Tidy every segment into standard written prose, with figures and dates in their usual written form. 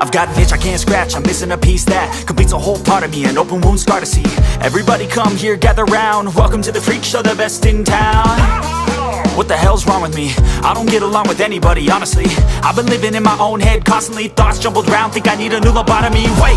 I've got an itch I can't scratch, I'm missing a piece that completes a whole part of me, an open wound scar to see. Everybody come here, gather round, welcome to the freak show, the best in town. What the hell's wrong with me? I don't get along with anybody, honestly. I've been living in my own head constantly, thoughts jumbled round, think I need a new lobotomy. Wait,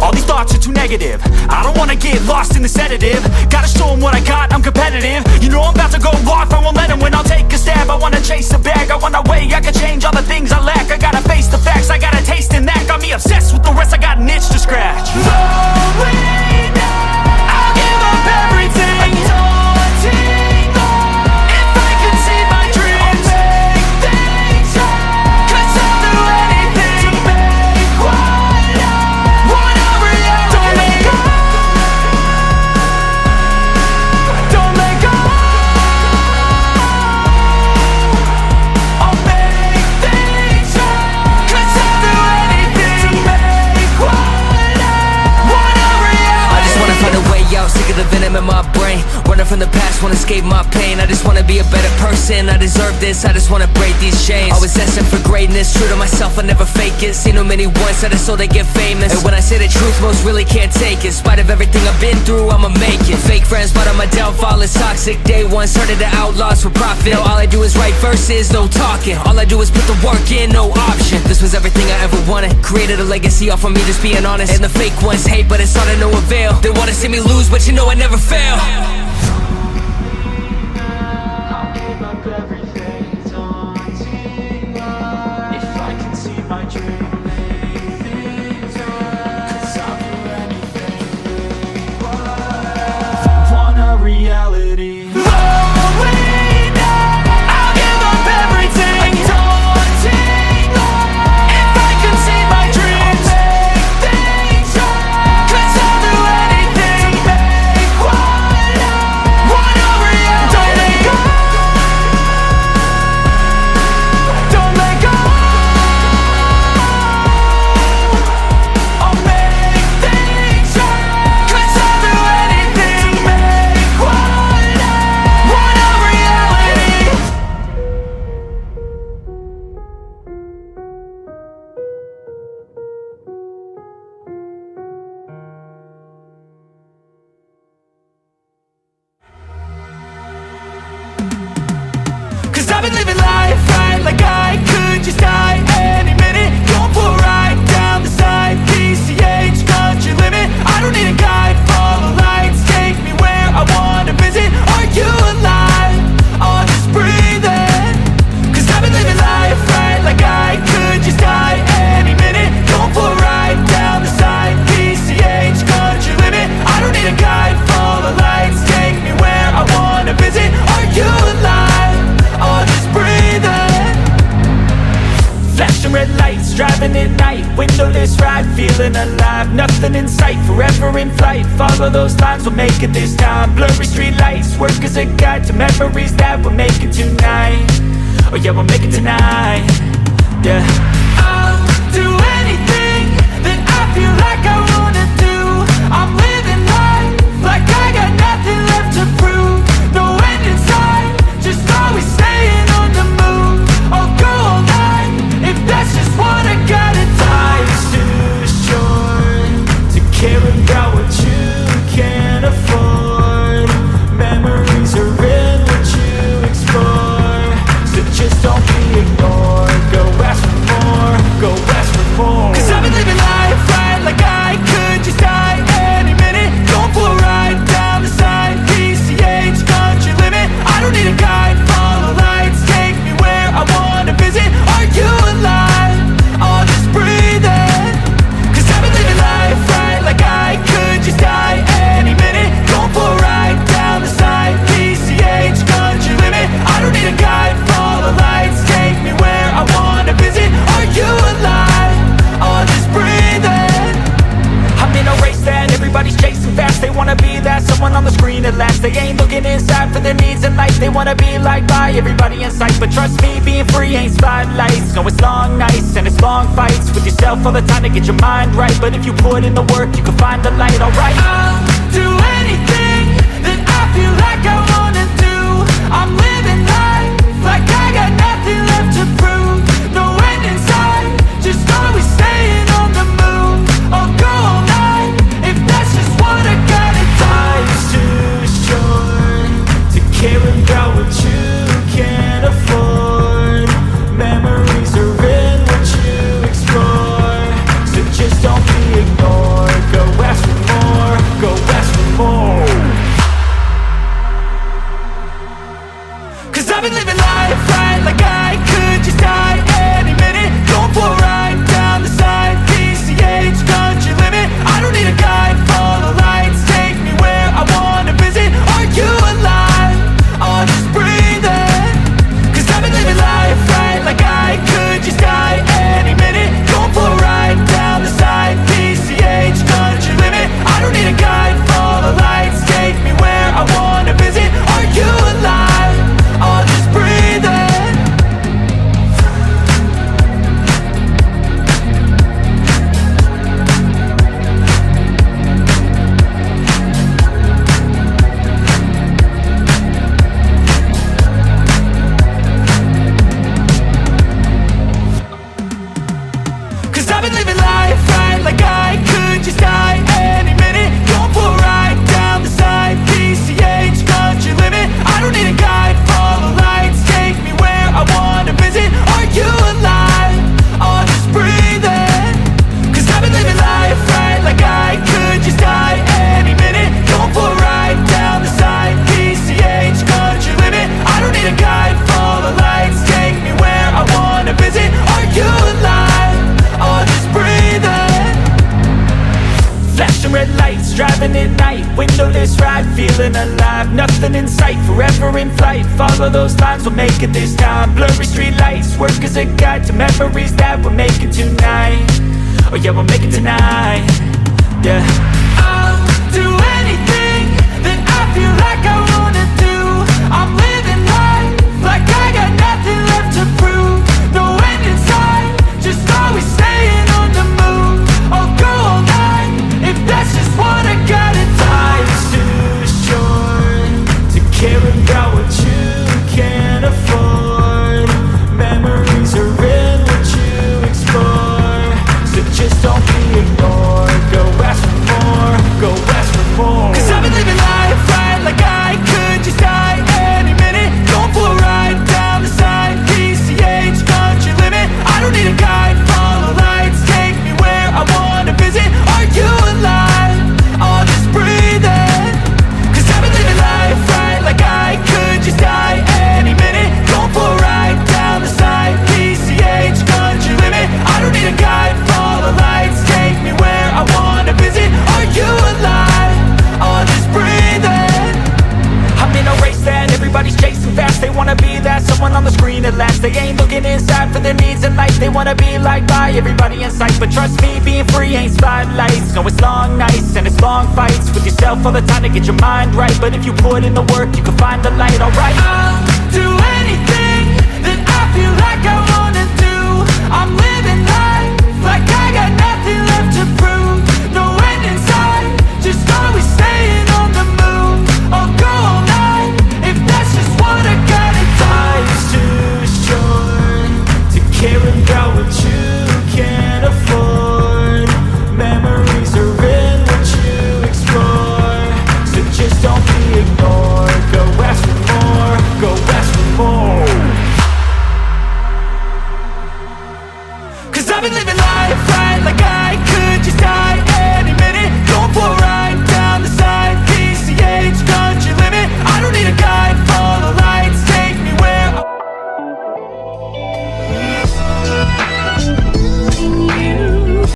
all these thoughts are too negative, I don't wanna get lost in the sedative. Gotta show them what I got, I'm competitive. You know I'm about to go off, I won't let them win. I'll take a stab, I wanna chase a bag, I wanna weigh, I can change all the things I lack. I gotta face the facts, I got a taste in that. Got me obsessed with the rest, I got an itch to scratch. Lonely now, I'll give up everything. Daunting all, if I could see my dreams, I'll make things right. 'Cause I'll do anything to make what I want a reality. Don't let go. I'll make things right. 'Cause I'll do anything to make what I want a reality. I just wanna find a way out, sick of the venom in my brain. Running from the past, wanna escape my pain. I just wanna be a better person, I deserve this. I just wanna break these chains. Always destined for greatness, true to myself, I never fake it. Seen too many once, I just so they get famous. And when I say the truth, most really can't take it. In spite of everything I've been through, I'ma make it. Fake friends, but on my downfall is toxic. Day one, started to outlaws for profit. Now all I do is write verses, no talking. All I do is put the work in, no option. This was everything I ever wanted. Created a legacy off of me, just being honest. And the fake ones hate, but it's all to no avail. They wanna see me lose, but you know I never fail. I'll give up everything, daunting all, if I can see my dream, make things right. 'Cause I'll do anything to make what I want a reality. Lonely now, I'll give up everything, daunting all, if I can see my dreams, make things right. 'Cause I'll do anything to make what I want a reality. Don't let go. Don't let go. I'll make things right. 'Cause I'll do anything to make what I want a reality. Cause I've been living life right like I could just die any minute. Going for a ride down the side, PCH, country limit. I don't need a guide, follow lights, take me where I wanna visit. Are you alive? I'll just breathe in. Cause I've been living life right like I could just die any minute. Going for a ride down the side, PCH, country limit. I don't need a guide, follow lights, take me where I wanna visit. Are you alive? I'll just breathe in. Flashing red lights, driving at night, windowless ride, feeling alive. Nothing in sight, forever in flight. Follow those lines, we'll make it this time. Blurry street lights, work as a guide to memories that we're making tonight. Oh yeah, we'll make it tonight. Yeah. I'll do anything that I feel like I wanna do. I'm living life like I got nothing left to prove. No end in sight, just always staying on the move. I'll go all night if that's just what I gotta do. Life's too short to care about what you can't afford. Memories are in what you explore, so just don't be ignored. Go ask for more, go ask for more. Cause I've been living life right like I could just die any minute. Going for a ride down the side, PCH, country limit. I don't need a guide, follow lights, take me where I wanna visit. Are you alive? I'll just breathe in. Cause I've been living life right like I could just die any minute. Going for a ride down the side, PCH, country limit. I don't need a guide, follow lights, take me where I wanna visit. Are you alive? I'll just breathe in. I'm in a race that everybody's chasing fast. They wanna be that someone on the screen at last. They ain't looking inside for their needs in life. They wanna be liked by everybody in sight. But trust me, being free ain't spotlights. No, it's long nights and it's long fights with yourself all the time to get your mind right. But if you put in the work, you can find the light, alright. I'll do anything that I feel like I wanna do. I'm living life like I got nothing left to prove. No end in sight, just always staying on been living life right like I could just die any minute. Going for a ride down the side, PCH, country limit. I don't need a guide, follow lights, take me where I wanna visit. Are you alive? Or just breathing? Cause I've been living life right like I could just die any minute. Going for a ride down the side, PCH, country limit. I don't need a guide, follow lights, take me where I wanna visit. Are you alive? Or just breathing? Cause I've been living life right like I could just die any minute. Going for a ride down the side, PCH, country limit. I don't need a guide, follow lights, take me where I wanna visit. Are you alive? Or just breathing? Cause I've been living life right like I could just die any minute. Going for a ride down the side, PCH, country limit. I don't need a guide, follow lights, take me where I wanna visit. Are you alive? Or just breathing? Flashing red lights, driving at night, windowless ride, feeling alive. Nothing in sight, forever in flight. Follow those lines, we'll make it this time. Blurry street lights, work as a guide to memories that we're making tonight. Oh yeah, we'll make it tonight. Yeah. I'll do anything that I feel like I wanna do. I'm living life like I got nothing left to prove. No end in sight, just always staying on the move. I'll go all night if that's just what I gotta do. Life's too short to care about what you can't afford. Memories are in what you explore, so just don't be ignored. Go ask for more, go ask for more. Cause I've been living life right like I could just die any minute. Going for a ride down the side, PCH, country limit. I don't need a guide, follow lights, take me where I wanna visit. Are you alive? Or just breathing? Cause I've been living life right like I could just die any minute. Going for a ride down the side, PCH, country limit. I don't need a guide, follow lights, take me where I wanna visit. Are you alive? Or just breathing? I'm in a race that everybody's chasing fast. They wanna be that someone on the screen at last. They ain't looking inside for their needs in life. They wanna be liked by everybody in sight. But trust me, being free ain't spotlights. No, it's long nights and it's long fights with yourself all the time to get your mind right. But if you put in the work, you can find the light, alright. I'll do anything that I feel like I wanna do. I'm living life like I got nothing left to prove. No end in sight, just always staying on the move. I'll go all night if that's just what I gotta do. Life's too short to care about what you can't afford. Memories are in what you explore, so just don't be ignored. Go ask for more, go ask for more. Cause I've been living life right like I